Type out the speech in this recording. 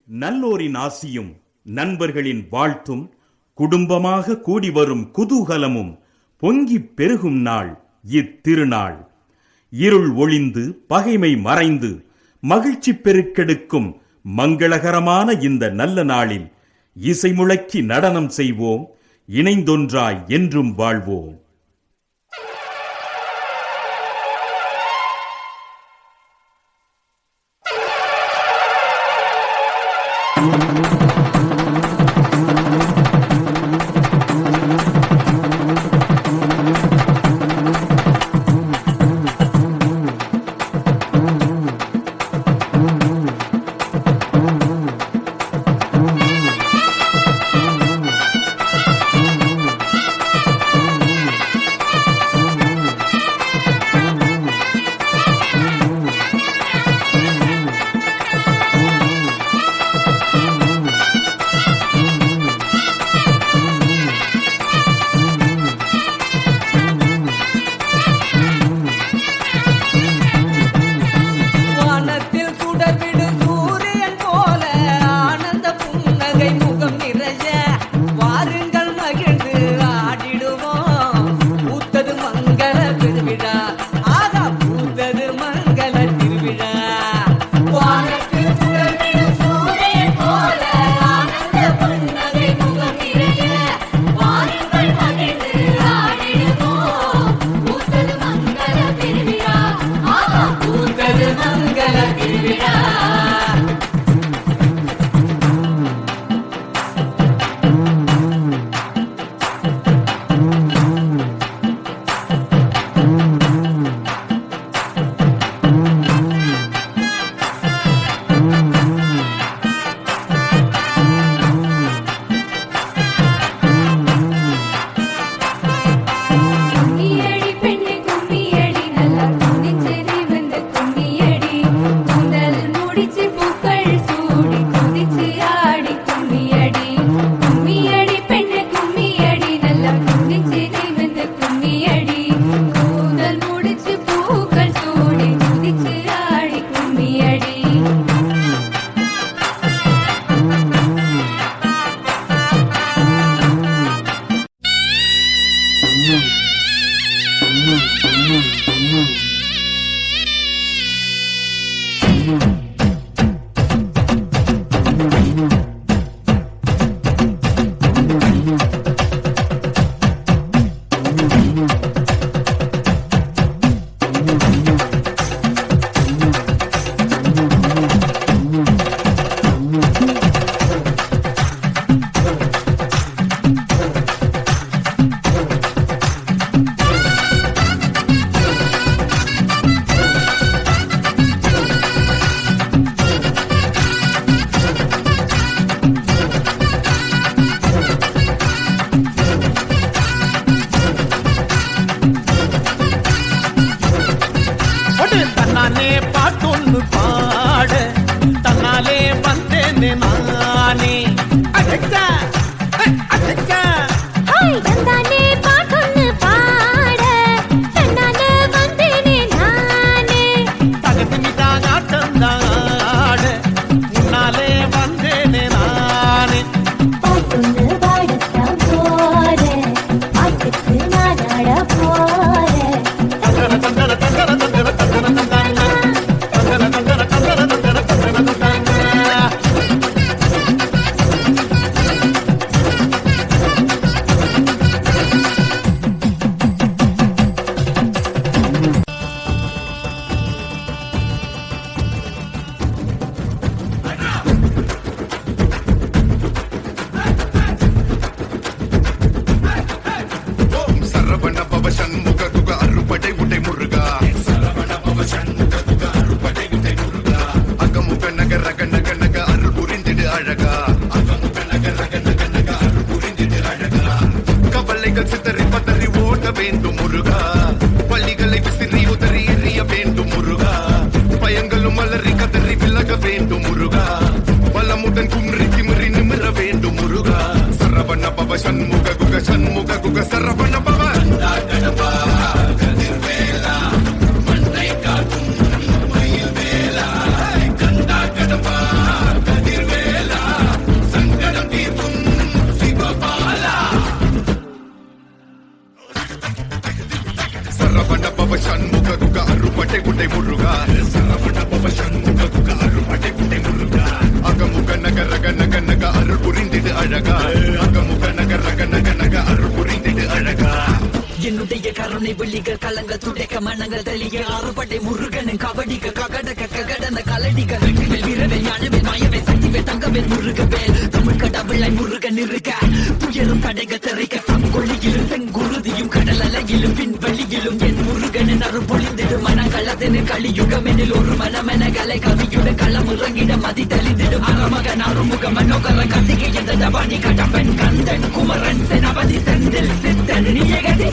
நல்லோரின் ஆசியும் நண்பர்களின் வாழ்த்தும் குடும்பமாக கூடி வரும் குதூகலமும் பொங்கி பெருகும் நாள் இத்திருநாள். இருள் ஒளிந்து பகைமை மறைந்து மகிழ்ச்சி பெருக்கெடுக்கும் மங்களகரமான இந்த நல்ல நாளில் இசை முழக்கி நடனம் செய்வோம், இணைந்தொன்றாய் என்றும் வாழ்வோம். கந்தா கடப்பா கதிர்வேலா கருணை விழிகள் களங்கள் துடைக்க மனங்கள் தெளிய ஆறுபடை முருகனின் கபடிக்க ககடக்க ககடன கலடிக்க வெற்றிவேல் வீரவேல் ஞானவேல் மாயவேல் சக்திவேல் தங்கவேல் முருகவேல் தமிழ் கடவுளை முருகன் இருக்க துயரும் தடைகள் திரைக்க சங்கொழியிலும் செங்குருதியும் கடல் அலையிலும் விண்வெளியிலும் என் முருகனின் அருள் பொழிந்திடும் மனங்களதென கலியுகமெனில் ஒரு மனமென கலை கவியுடன் களம் இறங்கிட மதி தெளிந்திடும் அறமகன் அருமுக மனோகர கத்திகை எந்த ஜபானி கடம்பன் கந்தன் குமரன் செனபதி செந்தில் சித்தன் நீயகதி